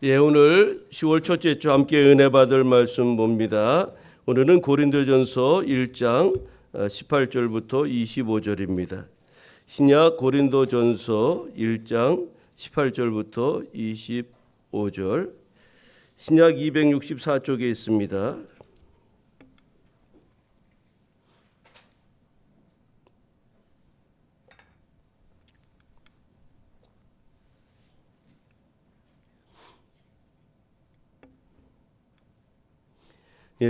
오늘 10월 첫째 주 함께 은혜 받을 말씀 봅니다. 오늘은 고린도전서 1장 18절부터 25절입니다. 신약 고린도전서 1장 18절부터 25절, 신약 264쪽에 있습니다.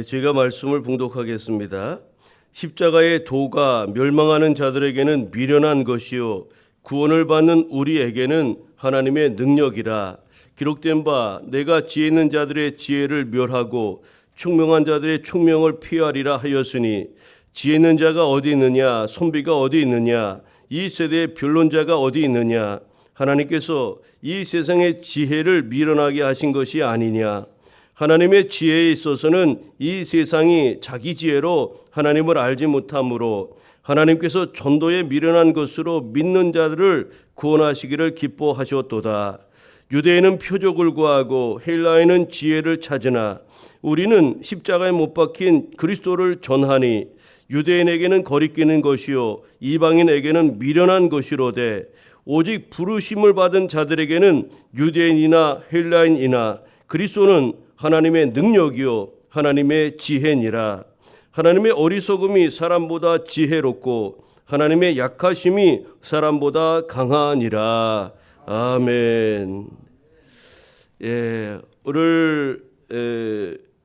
제가 말씀을 봉독하겠습니다. 십자가의 도가 멸망하는 자들에게는 미련한 것이요 구원을 받는 우리에게는 하나님의 능력이라. 기록된 바 내가 지혜 있는 자들의 지혜를 멸하고 총명한 자들의 총명을 피하리라 하였으니, 지혜 있는 자가 어디 있느냐, 손비가 어디 있느냐, 이 세대의 변론자가 어디 있느냐. 하나님께서 이 세상의 지혜를 미련하게 하신 것이 아니냐. 하나님의 지혜에 있어서는 이 세상이 자기 지혜로 하나님을 알지 못하므로 하나님께서 전도에 미련한 것으로 믿는 자들을 구원하시기를 기뻐하셨도다. 유대인은 표적을 구하고 헬라인은 지혜를 찾으나 우리는 십자가에 못 박힌 그리스도를 전하니, 유대인에게는 거리끼는 것이요 이방인에게는 미련한 것이로되 오직 부르심을 받은 자들에게는 유대인이나 헬라인이나 그리스도는 하나님의 능력이요 하나님의 지혜니라. 하나님의 어리석음이 사람보다 지혜롭고 하나님의 약하심이 사람보다 강하니라. 아멘. 오늘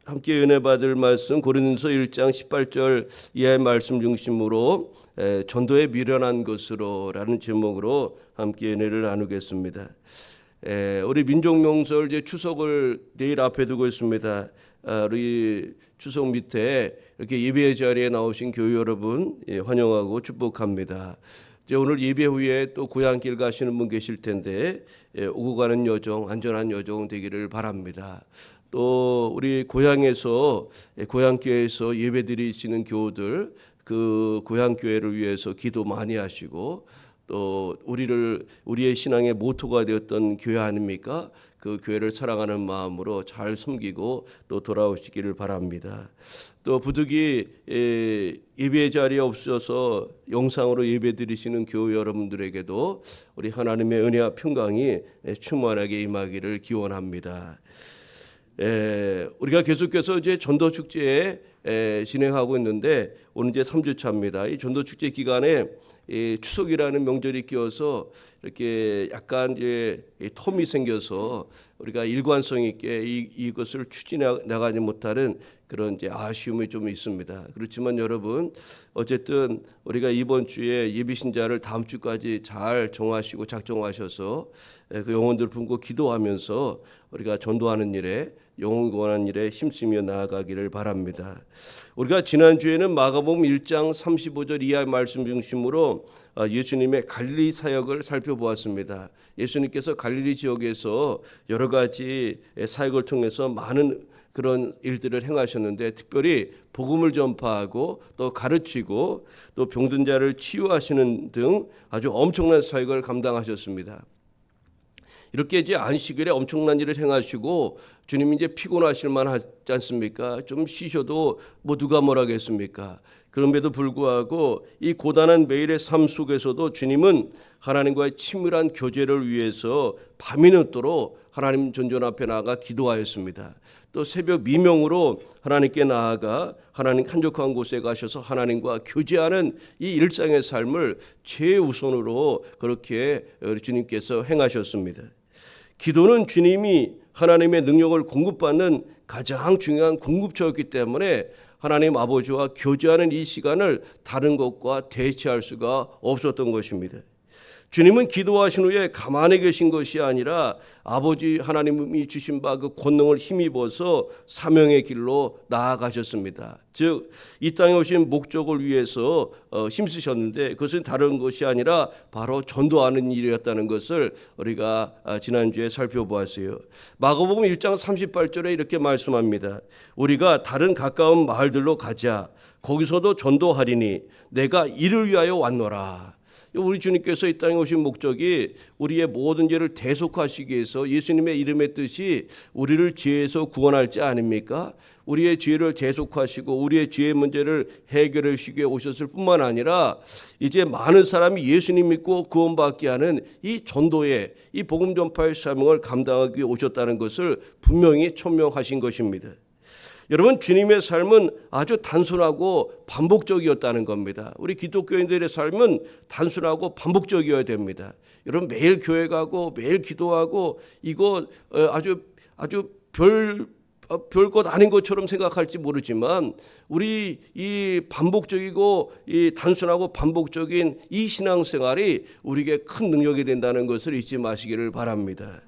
함께 은혜 받을 말씀 고린도서 1장 18절 이하의 말씀 중심으로 전도에 미련한 것으로 라는 제목으로 함께 은혜를 나누겠습니다. 우리 민족명절 이제 추석을 내일 앞에 두고 있습니다. 우리 추석 밑에 이렇게 예배 자리에 나오신 교회 여러분 환영하고 축복합니다. 이제 오늘 예배 후에 또 고향길 가시는 분 계실 텐데 오고 가는 여정, 안전한 여정 되기를 바랍니다. 또 우리 고향에서 고향교회에서 예배 드리시는 교우들, 그 고향교회를 위해서 기도 많이 하시고, 또 우리의 신앙의 모토가 되었던 교회 아닙니까? 그 교회를 사랑하는 마음으로 잘 섬기고 또 돌아오시기를 바랍니다. 또 부득이 예배 자리에 없어서 영상으로 예배 드리시는 교회 여러분들에게도 우리 하나님의 은혜와 평강이 충만하게 임하기를 기원합니다. 우리가 계속해서 이제 전도 축제에 진행하고 있는데 오늘 이제 3주차입니다. 이 전도 축제 기간에 추석이라는 명절이 끼어서 이렇게 약간 이제 텀이 생겨서 우리가 일관성 있게 이것을 추진해 나가지 못하는 그런 이제 아쉬움이 좀 있습니다. 그렇지만 여러분, 어쨌든 우리가 이번 주에 예비 신자를 다음 주까지 잘 정하시고 작정하셔서 그 영혼들 품고 기도하면서 우리가 전도하는 일에, 영혼 구원하는 일에 힘쓰며 나아가기를 바랍니다. 우리가 지난주에는 마가복음 1장 35절 이하의 말씀 중심으로 예수님의 갈릴리 사역을 살펴보았습니다. 예수님께서 갈릴리 지역에서 여러 가지 사역을 통해서 많은 그런 일들을 행하셨는데, 특별히 복음을 전파하고 또 가르치고 또 병든 자를 치유하시는 등 아주 엄청난 사역을 감당하셨습니다. 이렇게 이제 안식일에 엄청난 일을 행하시고 주님이 이제 피곤하실 만하지 않습니까? 좀 쉬셔도 뭐 누가 뭐라겠습니까? 그럼에도 불구하고 이 고단한 매일의 삶 속에서도 주님은 하나님과의 친밀한 교제를 위해서 밤이 늦도록 하나님 존전 앞에 나아가 기도하였습니다. 또 새벽 미명으로 하나님께 나아가 하나님 한적한 곳에 가셔서 하나님과 교제하는 이 일상의 삶을 최우선으로 그렇게 주님께서 행하셨습니다. 기도는 주님이 하나님의 능력을 공급받는 가장 중요한 공급처였기 때문에 하나님 아버지와 교제하는 이 시간을 다른 것과 대체할 수가 없었던 것입니다. 주님은 기도하신 후에 가만히 계신 것이 아니라 아버지 하나님이 주신 바 그 권능을 힘입어서 사명의 길로 나아가셨습니다. 즉 이 땅에 오신 목적을 위해서 힘쓰셨는데 그것은 다른 것이 아니라 바로 전도하는 일이었다는 것을 우리가 지난주에 살펴보았어요. 마가복음 1장 38절에 이렇게 말씀합니다. 우리가 다른 가까운 마을들로 가자. 거기서도 전도하리니 내가 이를 위하여 왔노라. 우리 주님께서 이 땅에 오신 목적이 우리의 모든 죄를 대속하시기 위해서 예수님의 이름의 뜻이 우리를 죄에서 구원할지 아닙니까? 우리의 죄를 대속하시고 우리의 죄의 문제를 해결해 주시기 위해 오셨을 뿐만 아니라 이제 많은 사람이 예수님 믿고 구원받게 하는 이 전도의 이 복음 전파의 사명을 감당하기 위해 오셨다는 것을 분명히 천명하신 것입니다. 여러분, 주님의 삶은 아주 단순하고 반복적이었다는 겁니다. 우리 기독교인들의 삶은 단순하고 반복적이어야 됩니다. 여러분, 매일 교회 가고 매일 기도하고 이거 아주 별것 아닌 것처럼 생각할지 모르지만 우리 이 반복적이고 이 단순하고 반복적인 이 신앙생활이 우리에게 큰 능력이 된다는 것을 잊지 마시기를 바랍니다.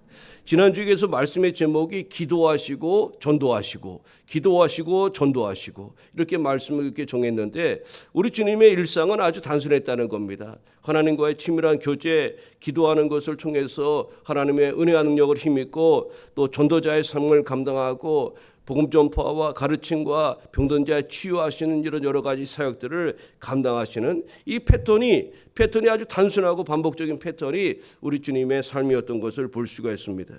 지난주에서 말씀의 제목이 기도하시고 전도하시고 기도하시고 전도하시고 이렇게 말씀을 이렇게 정했는데 우리 주님의 일상은 아주 단순했다는 겁니다. 하나님과의 친밀한 교제, 기도하는 것을 통해서 하나님의 은혜와 능력을 힘입고 또 전도자의 삶을 감당하고 복음 전파와 가르침과 병든 자의 치유하시는 이런 여러 가지 사역들을 감당하시는 이 패턴이 아주 단순하고 반복적인 패턴이 우리 주님의 삶이었던 것을 볼 수가 있습니다.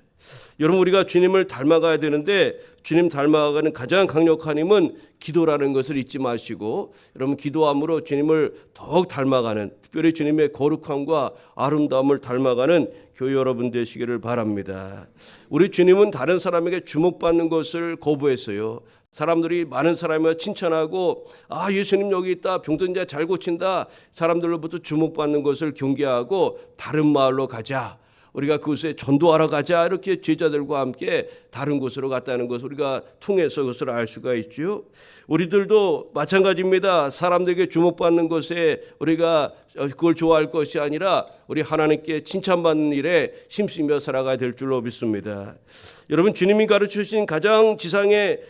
여러분, 우리가 주님을 닮아가야 되는데 주님 닮아가는 가장 강력한 힘은 기도라는 것을 잊지 마시고 여러분, 기도함으로 주님을 더욱 닮아가는, 특별히 주님의 거룩함과 아름다움을 닮아가는 교회 여러분 되시기를 바랍니다. 우리 주님은 다른 사람에게 주목받는 것을 거부했어요. 사람들이 많은 사람을 칭찬하고 예수님 여기 있다, 병든 자 잘 고친다, 사람들로부터 주목받는 것을 경계하고 다른 마을로 가자, 우리가 그곳에 전도하러 가자, 이렇게 제자들과 함께 다른 곳으로 갔다는 것을 우리가 통해서 그것을 알 수가 있죠. 우리들도 마찬가지입니다. 사람들에게 주목받는 것에 우리가 그걸 좋아할 것이 아니라 우리 하나님께 칭찬받는 일에 힘쓰며 살아가야 될 줄로 믿습니다. 여러분, 주님이 가르치신 가장 지상의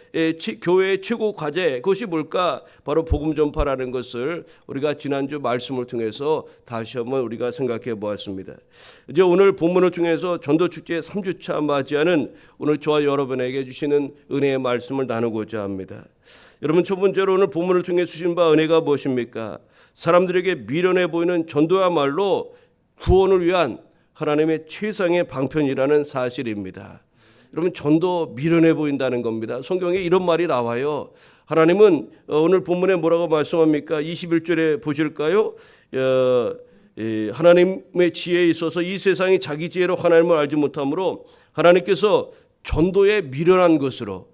교회의 최고 과제, 그것이 뭘까? 바로 복음 전파라는 것을 우리가 지난주 말씀을 통해서 다시 한번 우리가 생각해 보았습니다. 이제 오늘 본문을 통해서 전도축제 3주차 맞이하는 오늘 저와 여러분에게 주시는 은혜의 말씀을 나누고자 합니다. 여러분, 첫 번째로 오늘 본문을 통해 주신 바 은혜가 무엇입니까? 사람들에게 미련해 보이는 전도야말로 구원을 위한 하나님의 최상의 방편이라는 사실입니다. 여러분, 전도 미련해 보인다는 겁니다. 성경에 이런 말이 나와요. 하나님은 오늘 본문에 뭐라고 말씀합니까? 21절에 보실까요? 하나님의 지혜에 있어서 이 세상이 자기 지혜로 하나님을 알지 못하므로 하나님께서 전도에 미련한 것으로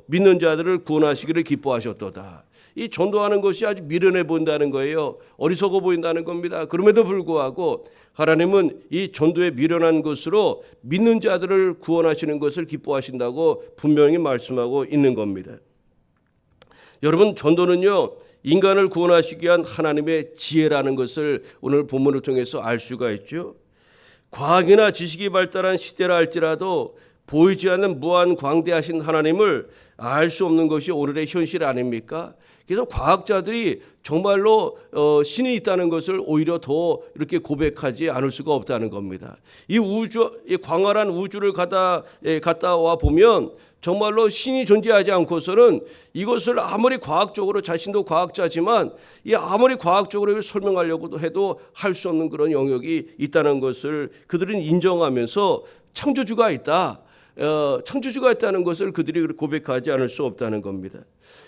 믿는 자들을 구원하시기를 기뻐하셨도다. 이 전도하는 것이 아주 미련해 보인다는 거예요. 어리석어 보인다는 겁니다. 그럼에도 불구하고 하나님은 이 전도에 미련한 것으로 믿는 자들을 구원하시는 것을 기뻐하신다고 분명히 말씀하고 있는 겁니다. 여러분, 전도는요, 인간을 구원하시기 위한 하나님의 지혜라는 것을 오늘 본문을 통해서 알 수가 있죠. 과학이나 지식이 발달한 시대라 할지라도 보이지 않는 무한 광대하신 하나님을 알 수 없는 것이 오늘의 현실 아닙니까? 그래서 과학자들이 정말로 신이 있다는 것을 오히려 더 이렇게 고백하지 않을 수가 없다는 겁니다. 이 광활한 우주를 갔다 와 보면 정말로 신이 존재하지 않고서는 이것을 아무리 과학적으로, 자신도 과학자지만 아무리 과학적으로 설명하려고 해도 할 수 없는 그런 영역이 있다는 것을 그들은 인정하면서 창조주가 있다는 것을 그들이 고백하지 않을 수 없다는 겁니다.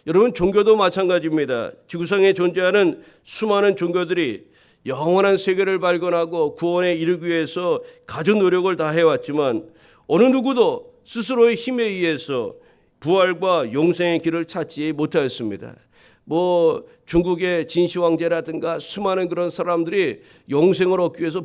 여러분, 종교도 마찬가지입니다. 지구상에 존재하는 수많은 종교들이 영원한 세계를 발견하고 구원에 이르기 위해서 가진 노력을 다 해왔지만 어느 누구도 스스로의 힘에 의해서 부활과 용생의 길을 찾지 못하였습니다. 중국의 진시황제라든가 수많은 그런 사람들이 영생을 얻기 위해서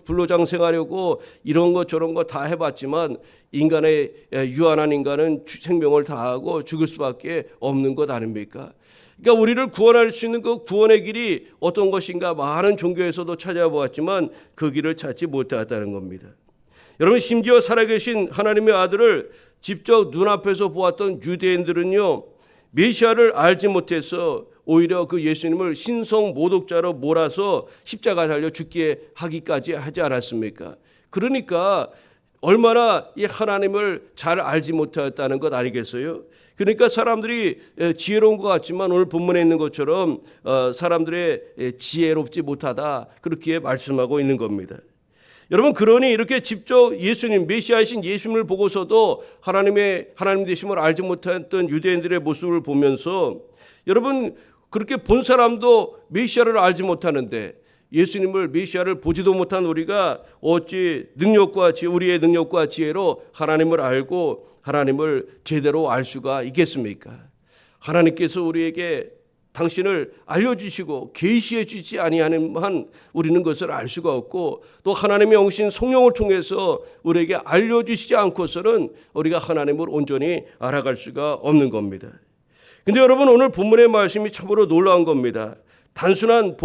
불로장생하려고 이런 것 저런 거 다 해봤지만 인간의 유한한 인간은 생명을 다하고 죽을 수밖에 없는 것 아닙니까? 그러니까 우리를 구원할 수 있는 그 구원의 길이 어떤 것인가 많은 종교에서도 찾아보았지만 그 길을 찾지 못했다는 겁니다. 여러분, 심지어 살아계신 하나님의 아들을 직접 눈앞에서 보았던 유대인들은요, 메시아를 알지 못해서 오히려 그 예수님을 신성 모독자로 몰아서 십자가 달려 죽게 하기까지 하지 않았습니까? 그러니까 얼마나 이 하나님을 잘 알지 못하였다는 것 아니겠어요? 그러니까 사람들이 지혜로운 것 같지만 오늘 본문에 있는 것처럼 사람들의 지혜롭지 못하다 그렇게 말씀하고 있는 겁니다. 여러분, 그러니 이렇게 직접 예수님, 메시아이신 예수님을 보고서도 하나님 되심을 알지 못했던 유대인들의 모습을 보면서 여러분, 그렇게 본 사람도 메시아를 알지 못하는데 예수님을, 메시아를 보지도 못한 우리가 어찌 우리의 능력과 지혜로 하나님을 알고 하나님을 제대로 알 수가 있겠습니까? 하나님께서 우리에게 당신을 알려주시고 계시해 주지 아니하는 한 우리는 그것을 알 수가 없고, 또 하나님의 영신 성령을 통해서 우리에게 알려주시지 않고서는 우리가 하나님을 온전히 알아갈 수가 없는 겁니다. 근데 여러분, 오늘 본문의 말씀이 참으로 놀라운 겁니다. 단순한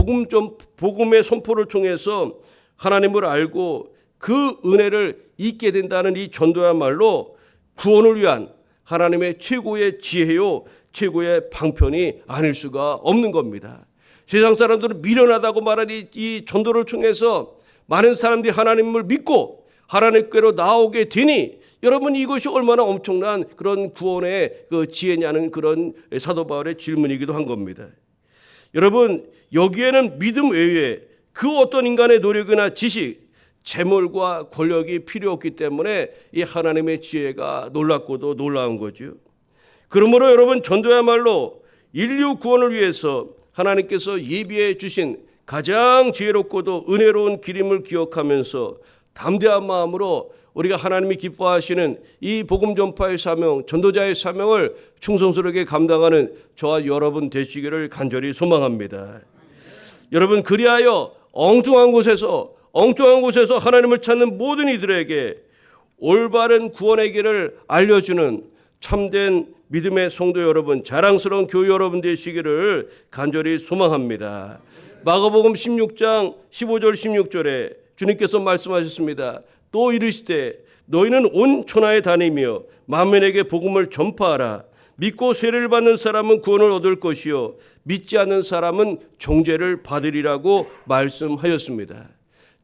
복음의 선포를 통해서 하나님을 알고 그 은혜를 잊게 된다는 이 전도야말로 구원을 위한 하나님의 최고의 지혜요, 최고의 방편이 아닐 수가 없는 겁니다. 세상 사람들은 미련하다고 말하는 이 전도를 통해서 많은 사람들이 하나님을 믿고 하나님께로 나오게 되니, 여러분, 이것이 얼마나 엄청난 그런 구원의 그 지혜냐는 그런 사도 바울의 질문이기도 한 겁니다. 여러분, 여기에는 믿음 외에 그 어떤 인간의 노력이나 지식, 재물과 권력이 필요 없기 때문에 이 하나님의 지혜가 놀랍고도 놀라운 거죠. 그러므로 여러분, 전도야말로 인류 구원을 위해서 하나님께서 예비해 주신 가장 지혜롭고도 은혜로운 기림을 기억하면서 담대한 마음으로 우리가 하나님이 기뻐하시는 이 복음 전파의 사명, 전도자의 사명을 충성스럽게 감당하는 저와 여러분 되시기를 간절히 소망합니다. 여러분, 그리하여 엉뚱한 곳에서 하나님을 찾는 모든 이들에게 올바른 구원의 길을 알려주는 참된 믿음의 성도 여러분, 자랑스러운 교회 여러분 되시기를 간절히 소망합니다. 마가복음 16장 15절 16절에 주님께서 말씀하셨습니다. 또 이르시되 너희는 온 천하에 다니며 만민에게 복음을 전파하라. 믿고 세례를 받는 사람은 구원을 얻을 것이요 믿지 않는 사람은 정죄를 받으리라고 말씀하였습니다.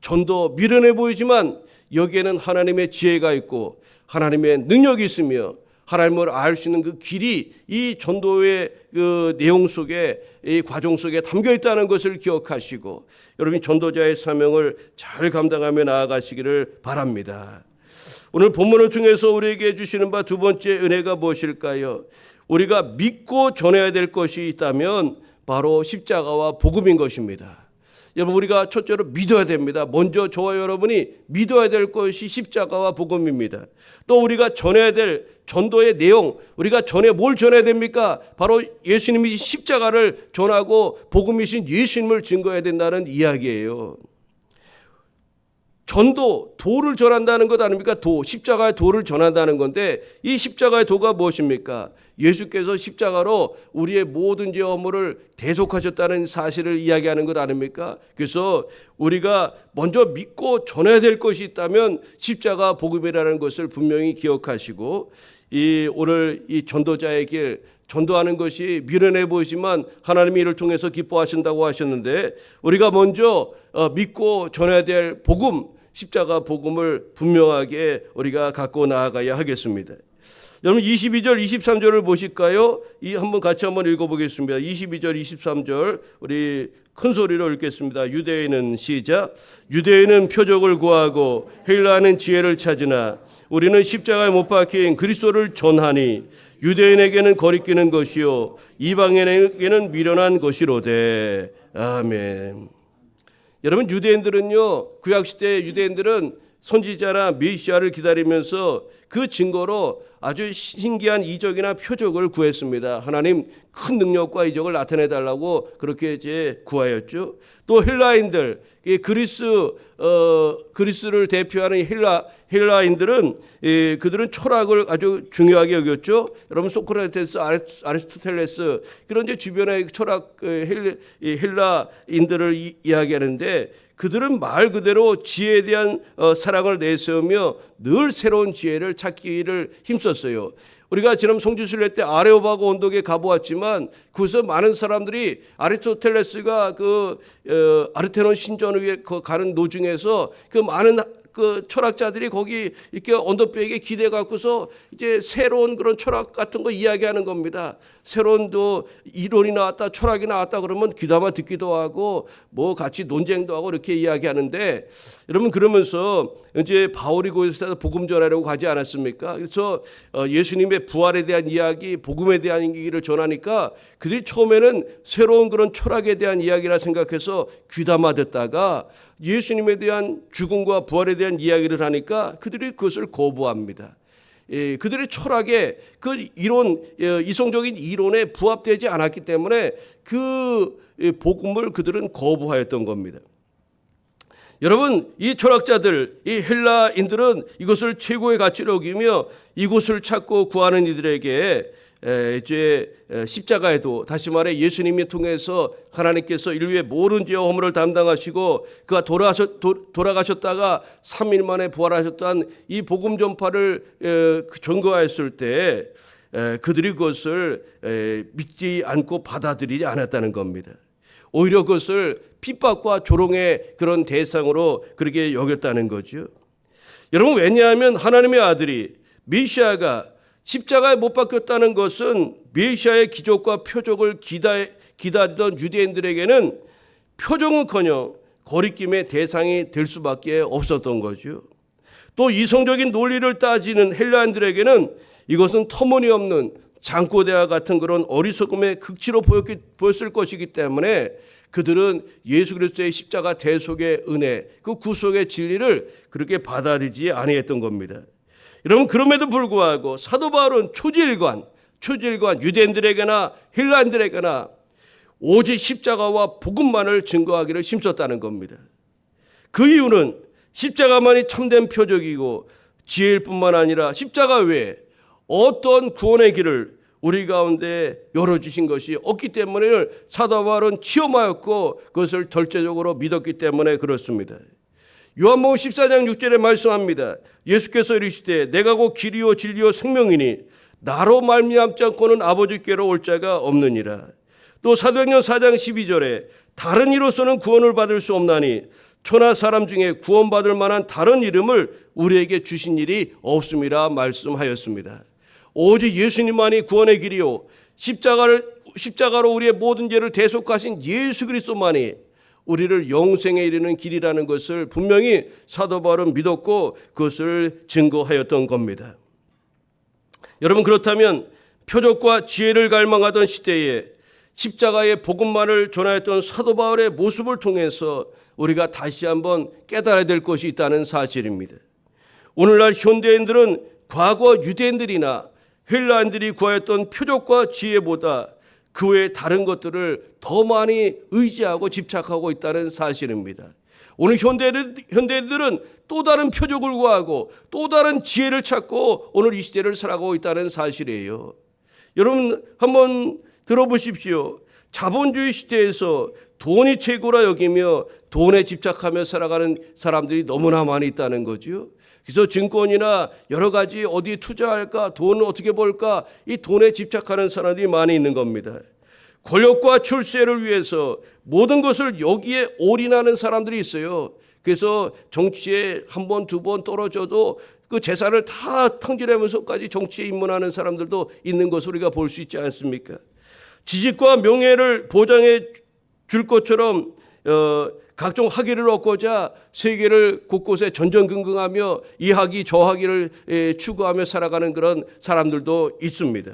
전도 미련해 보이지만 여기에는 하나님의 지혜가 있고 하나님의 능력이 있으며 하나님을 알 수 있는 그 길이 이 전도의 그 내용 속에, 이 과정 속에 담겨 있다는 것을 기억하시고 여러분, 전도자의 사명을 잘 감당하며 나아가시기를 바랍니다. 오늘 본문을 통해서 우리에게 주시는 바 두 번째 은혜가 무엇일까요? 우리가 믿고 전해야 될 것이 있다면 바로 십자가와 복음인 것입니다. 여러분, 우리가 첫째로 믿어야 됩니다. 먼저 저와 여러분이 믿어야 될 것이 십자가와 복음입니다. 또 우리가 전해야 될 전도의 내용, 우리가 뭘 전해야 됩니까? 바로 예수님이 십자가를 전하고 복음이신 예수님을 증거해야 된다는 이야기예요. 전도, 도를 전한다는 것 아닙니까? 십자가의 도를 전한다는 건데, 이 십자가의 도가 무엇입니까? 예수께서 십자가로 우리의 모든 죄 허물을 대속하셨다는 사실을 이야기하는 것 아닙니까? 그래서 우리가 먼저 믿고 전해야 될 것이 있다면 십자가 복음이라는 것을 분명히 기억하시고, 오늘 이 전도자의 길, 전도하는 것이 미련해 보이지만 하나님이 이를 통해서 기뻐하신다고 하셨는데, 우리가 먼저 믿고 전해야 될 복음, 십자가 복음을 분명하게 우리가 갖고 나아가야 하겠습니다. 여러분, 22절 23절을 보실까요? 한번 같이 읽어보겠습니다. 22절 23절 우리 큰 소리로 읽겠습니다. 유대인은 시작. 유대인은 표적을 구하고 헬라는 지혜를 찾으나 우리는 십자가에 못 박힌 그리스도를 전하니 유대인에게는 거리끼는 것이요 이방인에게는 미련한 것이로되. 아멘. 여러분, 유대인들은요, 구약시대 유대인들은 선지자나 메시아를 기다리면서 그 증거로 아주 신기한 이적이나 표적을 구했습니다. 하나님 큰 능력과 이적을 나타내달라고 그렇게 이제 구하였죠. 또 헬라인들, 그리스를 대표하는 헬라인들은 그들은 철학을 아주 중요하게 여겼죠. 여러분, 소크라테스, 아리스토텔레스 그런 이제 주변의 철학 헬라인들을 이야기하는데, 그들은 말 그대로 지혜에 대한 사랑을 내세우며 늘 새로운 지혜를 찾기를 힘썼어요. 우리가 지난 성지순례 때 아레오바고 언덕에 가보았지만 그곳에 많은 사람들이 아리스토텔레스가 아르테논 신전 위에 가는 도중에서 그 많은 그 철학자들이 거기 이렇게 언더백에 기대 갖고서 이제 새로운 그런 철학 같은 거 이야기하는 겁니다. 새로운 또 이론이 나왔다, 철학이 나왔다 그러면 귀담아 듣기도 하고 뭐 같이 논쟁도 하고 이렇게 이야기하는데, 여러분 그러면서 이제 바울이 거기서 복음 전하려고 가지 않았습니까? 그래서 예수님의 부활에 대한 이야기, 복음에 대한 얘기를 전하니까 그들이 처음에는 새로운 그런 철학에 대한 이야기라 생각해서 귀담아 듣다가 예수님에 대한 죽음과 부활에 대한 이야기를 하니까 그들이 그것을 거부합니다. 그들의 철학에 그 이론, 이성적인 이론에 부합되지 않았기 때문에 그 복음을 그들은 거부하였던 겁니다. 여러분, 이 철학자들, 이 헬라인들은 이것을 최고의 가치로 여기며 이곳을 찾고 구하는 이들에게 이제 십자가에도, 다시 말해 예수님이 통해서 하나님께서 인류의 모든 죄와 허물을 담당하시고 그가 돌아가셨다가 3일 만에 부활하셨다는 이 복음 전파를 전거하였을 때 그들이 그것을 믿지 않고 받아들이지 않았다는 겁니다. 오히려 그것을 핍박과 조롱의 그런 대상으로 그렇게 여겼다는 거죠. 여러분, 왜냐하면 하나님의 아들이 메시아가 십자가에 못 박혔다는 것은 메시아의 기적과 표적을 기다리던 유대인들에게는 표적은커녕 거리낌의 대상이 될 수밖에 없었던 거죠. 또 이성적인 논리를 따지는 헬라인들에게는 이것은 터무니없는 장꼬대와 같은 그런 어리석음의 극치로 보였을 것이기 때문에 그들은 예수 그리스도의 십자가 대속의 은혜, 그 구속의 진리를 그렇게 받아들이지 아니했던 겁니다. 여러분, 그럼에도 불구하고 사도 바울은 초지일관 유대인들에게나 헬라인들에게나 오직 십자가와 복음만을 증거하기를 힘썼다는 겁니다. 그 이유는 십자가만이 참된 표적이고 지혜일 뿐만 아니라 십자가 외에 어떤 구원의 길을 우리 가운데 열어주신 것이 없기 때문에 사도 바울은 체험하였고 그것을 절대적으로 믿었기 때문에 그렇습니다. 요한복음 14장 6절에 말씀합니다. 예수께서 이르시되 내가 곧 길이요 진리요 생명이니 나로 말미암지 않고는 아버지께로 올 자가 없느니라. 또 사도행전 4장 12절에 다른 이로서는 구원을 받을 수 없나니 천하 사람 중에 구원받을 만한 다른 이름을 우리에게 주신 일이 없음이라 말씀하였습니다. 오직 예수님만이 구원의 길이요 십자가로 우리의 모든 죄를 대속하신 예수 그리스도만이 우리를 영생에 이르는 길이라는 것을 분명히 사도 바울은 믿었고 그것을 증거하였던 겁니다. 여러분, 그렇다면 표적과 지혜를 갈망하던 시대에 십자가의 복음만을 전하였던 사도 바울의 모습을 통해서 우리가 다시 한번 깨달아야 될 것이 있다는 사실입니다. 오늘날 현대인들은 과거 유대인들이나 헬라인들이 구하였던 표적과 지혜보다 그 외에 다른 것들을 더 많이 의지하고 집착하고 있다는 사실입니다. 오늘 현대인들은 또 다른 표적을 구하고 또 다른 지혜를 찾고 오늘 이 시대를 살아가고 있다는 사실이에요. 여러분, 한번 들어보십시오. 자본주의 시대에서 돈이 최고라 여기며 돈에 집착하며 살아가는 사람들이 너무나 많이 있다는 거죠. 그래서 증권이나 여러 가지 어디에 투자할까, 돈을 어떻게 벌까, 이 돈에 집착하는 사람들이 많이 있는 겁니다. 권력과 출세를 위해서 모든 것을 여기에 올인하는 사람들이 있어요. 그래서 정치에 한 번, 두 번 떨어져도 그 재산을 다 탕진하면서까지 정치에 입문하는 사람들도 있는 것을 우리가 볼 수 있지 않습니까? 지식과 명예를 보장해 줄 것처럼 각종 학위를 얻고자 세계를 곳곳에 전전긍긍하며 이 학위 저 학위를 추구하며 살아가는 그런 사람들도 있습니다.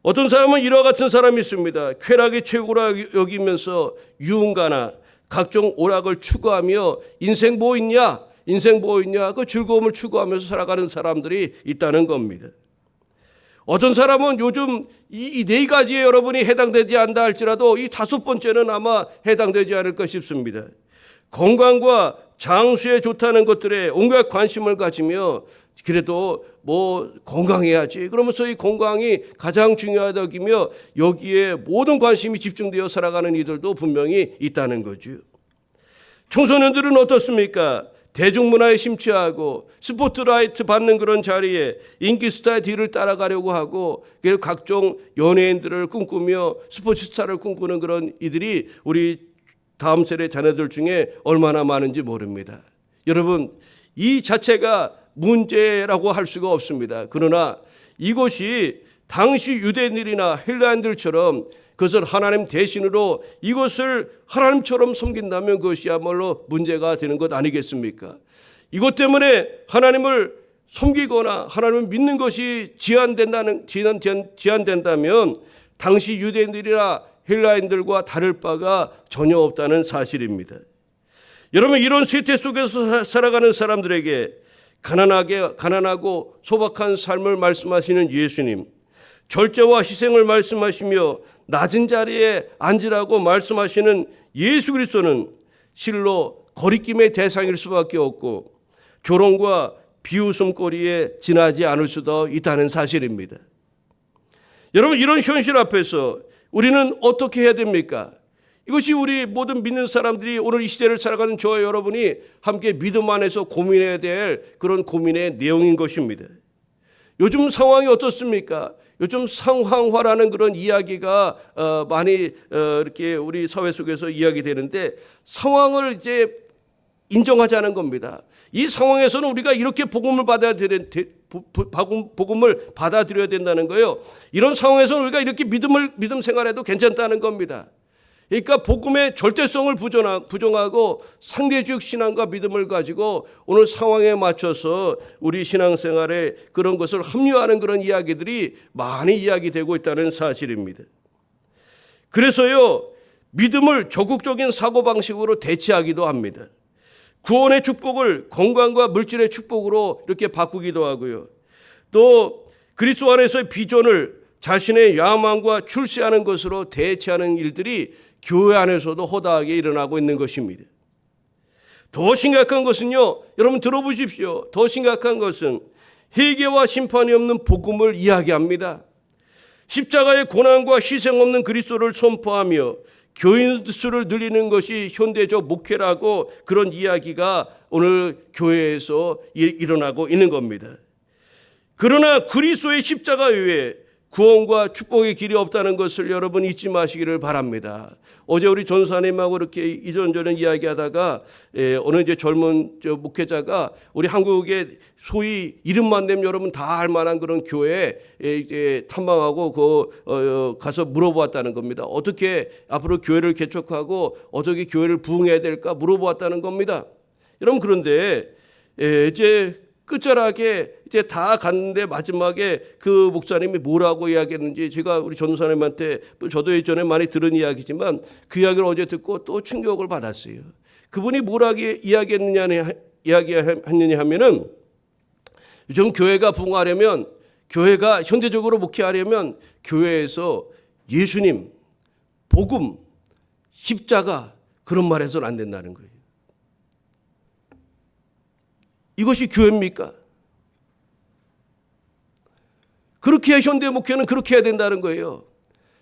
어떤 사람은 이와 같은 사람이 있습니다. 쾌락이 최고라 여기면서 유흥가나 각종 오락을 추구하며 인생 뭐 있냐 그 즐거움을 추구하면서 살아가는 사람들이 있다는 겁니다. 어떤 사람은 요즘 이 네 가지에 여러분이 해당되지 않다 할지라도 이 다섯 번째는 아마 해당되지 않을까 싶습니다. 건강과 장수에 좋다는 것들에 온갖 관심을 가지며 그래도 뭐 건강해야지 그러면서 이 건강이 가장 중요하다 여기며 여기에 모든 관심이 집중되어 살아가는 이들도 분명히 있다는 거죠. 청소년들은 어떻습니까? 대중문화에 심취하고 스포트라이트 받는 그런 자리에 인기 스타의 뒤를 따라가려고 하고 각종 연예인들을 꿈꾸며 스포츠 스타를 꿈꾸는 그런 이들이 우리 다음 세대 자녀들 중에 얼마나 많은지 모릅니다. 여러분, 이 자체가 문제라고 할 수가 없습니다. 그러나 이것이 당시 유대인들이나 헬라인들처럼 그것을 하나님 대신으로 이것을 하나님처럼 섬긴다면 그것이야말로 문제가 되는 것 아니겠습니까? 이것 때문에 하나님을 섬기거나 하나님을 믿는 것이 제한된다면 당시 유대인들이나 헬라인들과 다를 바가 전혀 없다는 사실입니다. 여러분, 이런 쇠퇴 속에서 살아가는 사람들에게 가난하고 소박한 삶을 말씀하시는 예수님, 절제와 희생을 말씀하시며 낮은 자리에 앉으라고 말씀하시는 예수 그리스도는 실로 거리낌의 대상일 수밖에 없고 조롱과 비웃음거리에 지나지 않을 수도 있다는 사실입니다. 여러분, 이런 현실 앞에서 우리는 어떻게 해야 됩니까? 이것이 우리 모든 믿는 사람들이 오늘 이 시대를 살아가는 저와 여러분이 함께 믿음 안에서 고민해야 될 그런 고민의 내용인 것입니다. 요즘 상황이 어떻습니까? 요즘 상황화라는 그런 이야기가 많이 이렇게 우리 사회 속에서 이야기되는데 상황을 이제 인정하자는 겁니다. 이 상황에서는 우리가 이렇게 복음을 받아들여야 된다는 거예요. 이런 상황에서는 우리가 이렇게 믿음 생활해도 괜찮다는 겁니다. 그러니까 복음의 절대성을 부정하고 상대주의 신앙과 믿음을 가지고 오늘 상황에 맞춰서 우리 신앙생활에 그런 것을 합리화하는 그런 이야기들이 많이 이야기되고 있다는 사실입니다. 그래서요, 믿음을 적극적인 사고방식으로 대체하기도 합니다. 구원의 축복을 건강과 물질의 축복으로 이렇게 바꾸기도 하고요. 또 그리스도 안에서의 비전을 자신의 야망과 출세하는 것으로 대체하는 일들이 교회 안에서도 허다하게 일어나고 있는 것입니다. 더 심각한 것은요, 여러분 들어보십시오. 더 심각한 것은 회개와 심판이 없는 복음을 이야기합니다. 십자가의 고난과 희생 없는 그리스도를 선포하며 교인 수를 늘리는 것이 현대적 목회라고 그런 이야기가 오늘 교회에서 일어나고 있는 겁니다. 그러나 그리스도의 십자가 외에 구원과 축복의 길이 없다는 것을 여러분 잊지 마시기를 바랍니다. 어제 우리 전사님하고 이렇게 이전저런 이야기하다가 어느 이제 젊은 목회자가 우리 한국의 소위 이름만 되면 여러분 다 알 만한 그런 교회에 탐방하고 가서 물어보았다는 겁니다. 어떻게 앞으로 교회를 개척하고 어떻게 교회를 부흥해야 될까 물어보았다는 겁니다. 여러분, 그런데 이제 끝자락에 이제 다 갔는데 마지막에 그 목사님이 뭐라고 이야기했는지 제가 우리 전도사님한테 저도 예전에 많이 들은 이야기지만 그 이야기를 어제 듣고 또 충격을 받았어요. 그분이 뭐라고 이야기했느냐 하면은 요즘 교회가 부흥하려면, 교회가 현대적으로 목회하려면 교회에서 예수님, 복음, 십자가 그런 말 해서는 안 된다는 거예요. 이것이 교회입니까? 그렇게 해야 현대 목회는 그렇게 해야 된다는 거예요.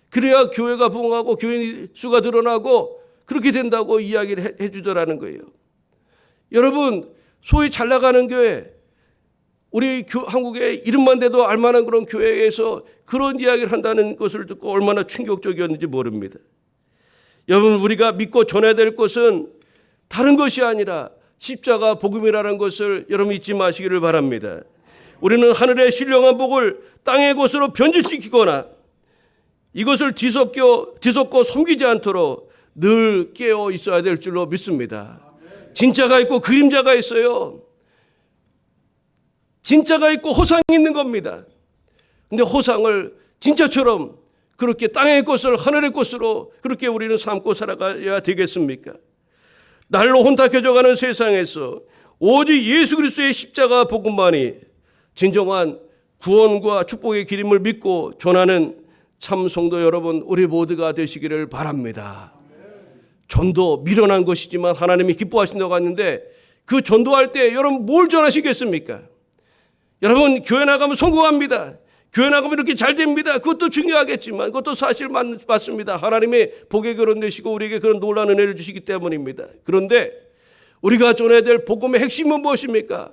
그래야 교회가 부흥하고 교인 수가 늘어나고 그렇게 된다고 이야기를 해주더라는 거예요. 여러분, 소위 잘 나가는 교회, 우리 한국의 이름만 대도 알만한 그런 교회에서 그런 이야기를 한다는 것을 듣고 얼마나 충격적이었는지 모릅니다. 여러분, 우리가 믿고 전해야 될 것은 다른 것이 아니라 십자가 복음이라는 것을 여러분 잊지 마시기를 바랍니다. 우리는 하늘의 신령한 복을 땅의 것으로 변질시키거나 이것을 뒤섞고 섬기지 않도록 늘 깨어 있어야 될 줄로 믿습니다. 진짜가 있고 그림자가 있어요. 진짜가 있고 허상이 있는 겁니다. 근데 허상을 진짜처럼 그렇게 땅의 것을 하늘의 것으로 그렇게 우리는 삼고 살아가야 되겠습니까? 날로 혼탁해져가는 세상에서 오직 예수 그리스도의 십자가 복음만이 진정한 구원과 축복의 길임을 믿고 전하는 참 성도 여러분, 우리 모두가 되시기를 바랍니다. 전도 미련한 것이지만 하나님이 기뻐하신다고 하는데 그 전도할 때 여러분 뭘 전하시겠습니까? 여러분, 교회 나가면 성공합니다. 교회 나가면 이렇게 잘 됩니다. 그것도 중요하겠지만 그것도 사실 맞습니다. 하나님의 복의 그런 되시고 우리에게 그런 놀라운 은혜를 주시기 때문입니다. 그런데 우리가 전해야 될 복음의 핵심은 무엇입니까?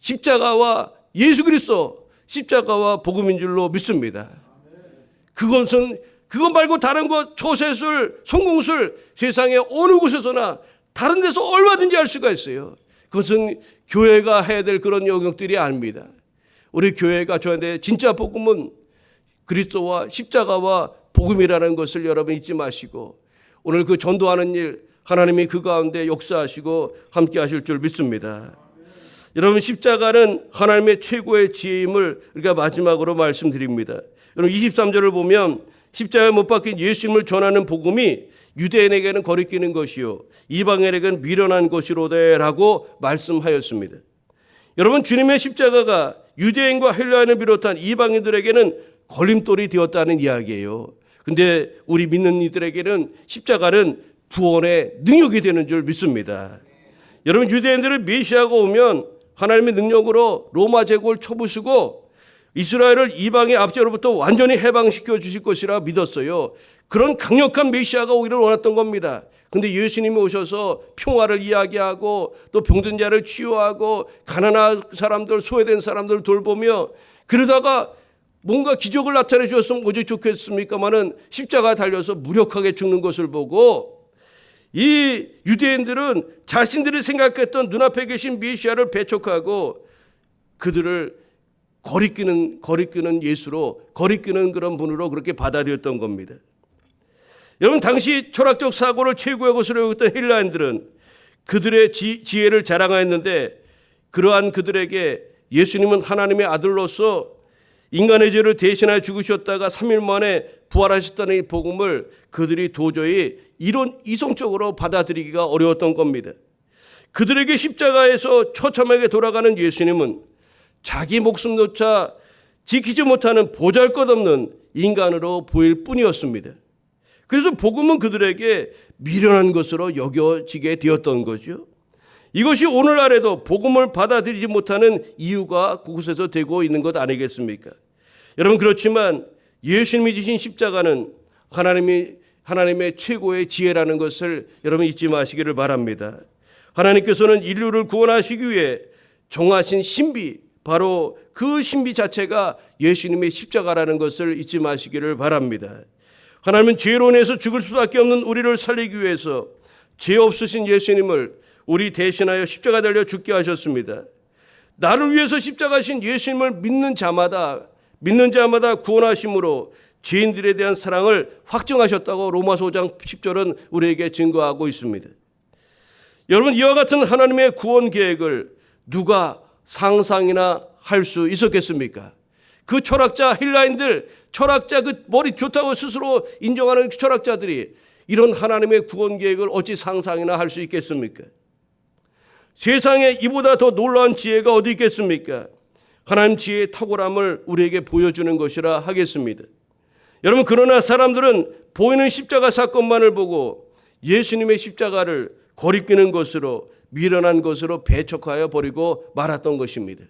십자가와 예수 그리스도, 십자가와 복음인 줄로 믿습니다. 그것 말고 다른 것, 초세술, 성공술 세상에 어느 곳에서나 다른 데서 얼마든지 할 수가 있어요. 그것은 교회가 해야 될 그런 영역들이 아닙니다. 우리 교회가 줘야 될 진짜 복음은 그리스도와 십자가와 복음이라는 것을 여러분 잊지 마시고 오늘 그 전도하는 일 하나님이 그 가운데 역사하시고 함께 하실 줄 믿습니다. 여러분 십자가는 하나님의 최고의 지혜임을 우리가 마지막으로 말씀드립니다. 여러분 23절을 보면 십자가에 못 박힌 예수님을 전하는 복음이 유대인에게는 거리끼는 것이요 이방인에게는 미련한 것이로되라고 말씀하였습니다. 여러분 주님의 십자가가 유대인과 헬라인을 비롯한 이방인들에게는 걸림돌이 되었다는 이야기예요. 근데 우리 믿는 이들에게는 십자가는 구원의 능력이 되는 줄 믿습니다. 여러분 유대인들은 메시아가 오면 하나님의 능력으로 로마 제국을 쳐부수고 이스라엘을 이방의 압제로부터 완전히 해방시켜 주실 것이라 믿었어요. 그런 강력한 메시아가 오기를 원했던 겁니다. 근데 예수님이 오셔서 평화를 이야기하고 또 병든 자를 치유하고 가난한 사람들, 소외된 사람들을 돌보며 그러다가 뭔가 기적을 나타내 주었으면 오직 좋겠습니까마는 십자가에 달려서 무력하게 죽는 것을 보고 이 유대인들은 자신들이 생각했던 눈앞에 계신 메시아를 배척하고 그들을 거리끼는 예수로 거리끼는 그런 분으로 그렇게 받아들였던 겁니다. 여러분 당시 철학적 사고를 최고의 것으로 여겼던 헬라인들은 그들의 지혜를 자랑하였는데 그러한 그들에게 예수님은 하나님의 아들로서 인간의 죄를 대신하여 죽으셨다가 3일 만에 부활하셨다는 이 복음을 그들이 도저히 이성적으로 받아들이기가 어려웠던 겁니다. 그들에게 십자가에서 처참하게 돌아가는 예수님은 자기 목숨조차 지키지 못하는 보잘것없는 인간으로 보일 뿐이었습니다. 그래서 복음은 그들에게 미련한 것으로 여겨지게 되었던 거죠. 이것이 오늘날에도 복음을 받아들이지 못하는 이유가 그곳에서 되고 있는 것 아니겠습니까? 여러분 그렇지만 예수님이 지신 십자가는 하나님의 최고의 지혜라는 것을 여러분 잊지 마시기를 바랍니다. 하나님께서는 인류를 구원하시기 위해 정하신 신비, 바로 그 신비 자체가 예수님의 십자가라는 것을 잊지 마시기를 바랍니다. 하나님은 죄로 인해서 죽을 수밖에 없는 우리를 살리기 위해서 죄 없으신 예수님을 우리 대신하여 십자가 달려 죽게 하셨습니다. 나를 위해서 십자가신 예수님을 믿는 자마다 구원하심으로 죄인들에 대한 사랑을 확증하셨다고 로마서 5장 10절은 우리에게 증거하고 있습니다. 여러분 이와 같은 하나님의 구원 계획을 누가 상상이나 할 수 있었겠습니까? 그 철학자 헬라인들, 철학자 그 머리 좋다고 스스로 인정하는 철학자들이 이런 하나님의 구원 계획을 어찌 상상이나 할 수 있겠습니까? 세상에 이보다 더 놀라운 지혜가 어디 있겠습니까? 하나님 지혜의 탁월함을 우리에게 보여주는 것이라 하겠습니다. 여러분 그러나 사람들은 보이는 십자가 사건만을 보고 예수님의 십자가를 거리끼는 것으로 미련한 것으로 배척하여 버리고 말았던 것입니다.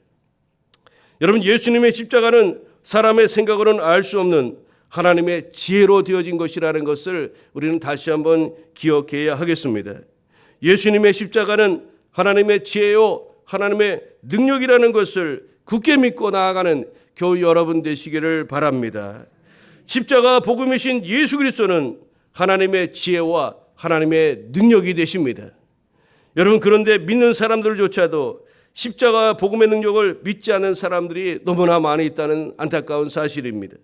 여러분 예수님의 십자가는 사람의 생각으로는 알 수 없는 하나님의 지혜로 되어진 것이라는 것을 우리는 다시 한번 기억해야 하겠습니다. 예수님의 십자가는 하나님의 지혜요 하나님의 능력이라는 것을 굳게 믿고 나아가는 교우 여러분 되시기를 바랍니다. 십자가 복음이신 예수 그리스도는 하나님의 지혜와 하나님의 능력이 되십니다. 여러분 그런데 믿는 사람들조차도 십자가 복음의 능력을 믿지 않는 사람들이 너무나 많이 있다는 안타까운 사실입니다.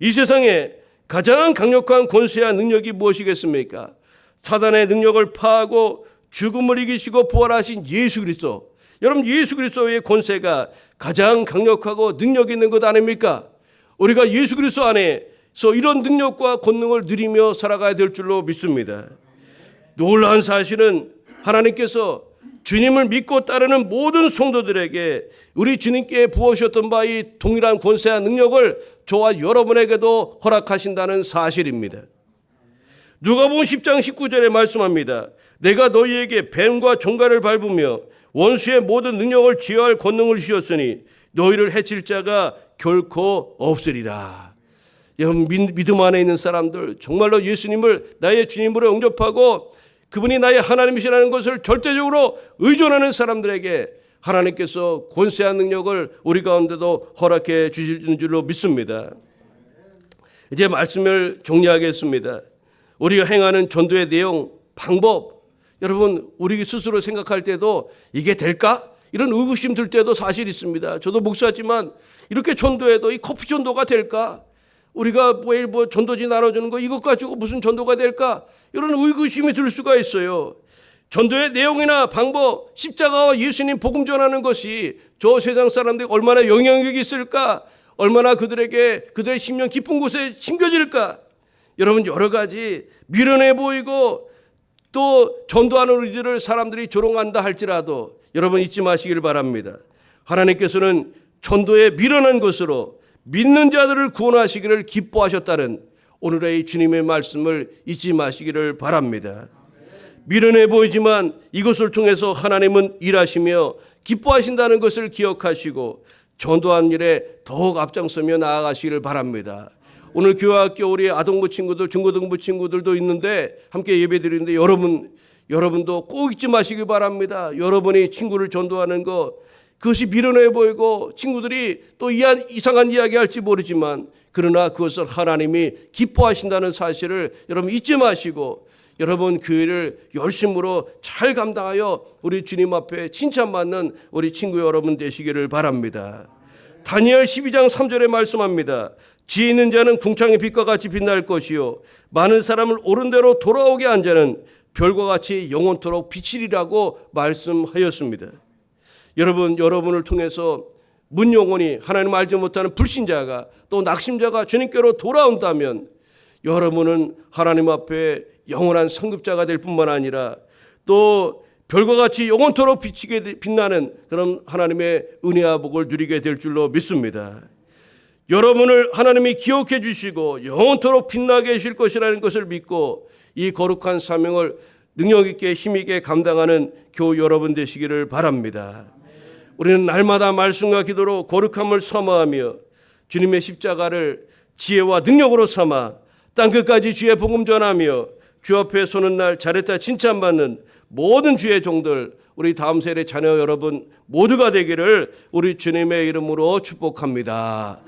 이 세상에 가장 강력한 권세와 능력이 무엇이겠습니까? 사단의 능력을 파하고 죽음을 이기시고 부활하신 예수 그리스도. 여러분 예수 그리스도의 권세가 가장 강력하고 능력 있는 것 아닙니까? 우리가 예수 그리스도 안에서 이런 능력과 권능을 누리며 살아가야 될 줄로 믿습니다. 놀라운 사실은 하나님께서 주님을 믿고 따르는 모든 성도들에게 우리 주님께 부어주셨던 바 이 동일한 권세와 능력을 저와 여러분에게도 허락하신다는 사실입니다. 누가복음 10장 19절에 말씀합니다. 내가 너희에게 뱀과 종가를 밟으며 원수의 모든 능력을 제어할 권능을 주셨으니 너희를 해칠 자가 결코 없으리라. 여러분 믿음 안에 있는 사람들 정말로 예수님을 나의 주님으로 영접하고 그분이 나의 하나님이시라는 것을 절대적으로 의존하는 사람들에게 하나님께서 권세한 능력을 우리 가운데도 허락해 주시는 줄로 믿습니다. 이제 말씀을 정리하겠습니다. 우리가 행하는 전도의 내용, 방법, 여러분 우리 스스로 생각할 때도 이게 될까? 이런 의구심 들 때도 사실 있습니다. 저도 목사지만 이렇게 전도해도 이 커피 전도가 될까? 우리가 매일 전도지 나눠주는 거 이것 가지고 무슨 전도가 될까? 이런 의구심이 들 수가 있어요. 전도의 내용이나 방법, 십자가와 예수님 복음 전하는 것이 저 세상 사람들이 얼마나 영향력이 있을까? 얼마나 그들에게 그들의 심령 깊은 곳에 심겨질까? 여러분, 여러 가지 미련해 보이고 또 전도하는 우리들을 사람들이 조롱한다 할지라도 여러분 잊지 마시길 바랍니다. 하나님께서는 전도에 미련한 것으로 믿는 자들을 구원하시기를 기뻐하셨다는 오늘의 주님의 말씀을 잊지 마시기를 바랍니다. 미련해 보이지만 이것을 통해서 하나님은 일하시며 기뻐하신다는 것을 기억하시고 전도한 일에 더욱 앞장서며 나아가시기를 바랍니다. 오늘 교회학교 우리 아동부 친구들, 중고등부 친구들도 있는데 함께 예배드리는데 여러분도 꼭 잊지 마시기 바랍니다. 여러분이 친구를 전도하는 것, 그것이 미련해 보이고 친구들이 또 이상한 이야기 할지 모르지만 그러나 그것을 하나님이 기뻐하신다는 사실을 여러분 잊지 마시고 여러분 그 일을 열심으로 잘 감당하여 우리 주님 앞에 칭찬받는 우리 친구 여러분 되시기를 바랍니다. 다니엘 12장 3절에 말씀합니다. 지혜 있는 자는 궁창의 빛과 같이 빛날 것이요 많은 사람을 옳은 대로 돌아오게 한 자는 별과 같이 영원토록 비치리라고 말씀하였습니다. 여러분을 통해서 문영혼이 하나님 알지 못하는 불신자가 또 낙심자가 주님께로 돌아온다면 여러분은 하나님 앞에 영원한 성급자가 될 뿐만 아니라 또 별과 같이 영원토록 빛나는 그런 하나님의 은혜와 복을 누리게 될 줄로 믿습니다. 여러분을 하나님이 기억해 주시고 영원토록 빛나게 하실 것이라는 것을 믿고 이 거룩한 사명을 능력 있게 힘 있게 감당하는 교우 여러분 되시기를 바랍니다. 우리는 날마다 말씀과 기도로 거룩함을 사모하며 주님의 십자가를 지혜와 능력으로 삼아 땅끝까지 주의 복음 전하며 주 앞에 서는 날 잘했다 칭찬받는 모든 주의 종들 우리 다음 세대 자녀 여러분 모두가 되기를 우리 주님의 이름으로 축복합니다.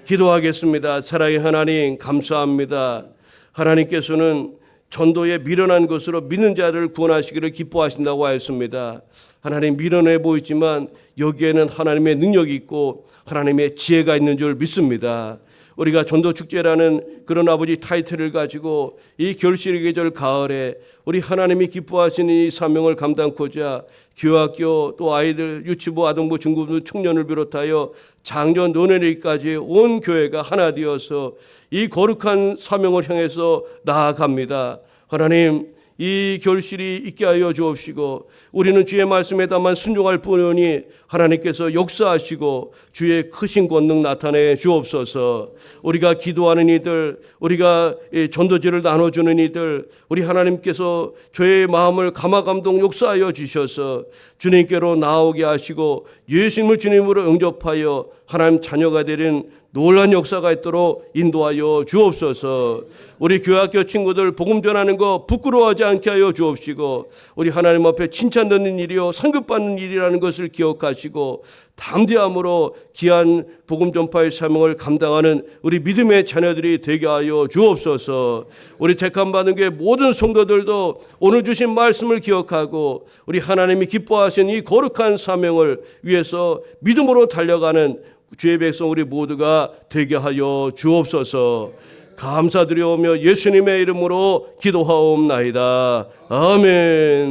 기도하겠습니다. 사랑의 하나님 감사합니다. 하나님께서는 전도에 미련한 것으로 믿는 자를 구원하시기를 기뻐하신다고 하였습니다. 하나님 미련해 보이지만 여기에는 하나님의 능력이 있고 하나님의 지혜가 있는 줄 믿습니다. 우리가 전도축제라는 그런 아버지 타이틀을 가지고 이 결실의 계절 가을에 우리 하나님이 기뻐하시는 이 사명을 감당코자 교학교 또 아이들 유치부 아동부 중고등부 청년을 비롯하여 장년 노년에까지 온 교회가 하나 되어서 이 거룩한 사명을 향해서 나아갑니다. 하나님 이 결실이 있게 하여 주옵시고 우리는 주의 말씀에 다만 순종할 뿐이니 하나님께서 역사하시고 주의 크신 권능 나타내 주옵소서. 우리가 기도하는 이들, 우리가 전도지를 나눠주는 이들, 우리 하나님께서 저의 마음을 감화감동 역사하여 주셔서 주님께로 나오게 하시고 예수님을 주님으로 영접하여 하나님 자녀가 되는 놀란 역사가 있도록 인도하여 주옵소서. 우리 교학교 친구들 복음 전하는 거 부끄러워하지 않게 하여 주옵시고 우리 하나님 앞에 칭찬 듣는 일이요 상급받는 일이라는 것을 기억하시고 담대함으로 귀한 복음 전파의 사명을 감당하는 우리 믿음의 자녀들이 되게 하여 주옵소서. 우리 택함받은 교회 모든 성도들도 오늘 주신 말씀을 기억하고 우리 하나님이 기뻐하신 이 거룩한 사명을 위해서 믿음으로 달려가는 주의 백성 우리 모두가 되게 하여 주옵소서. 감사드리오며 예수님의 이름으로 기도하옵나이다. 아멘.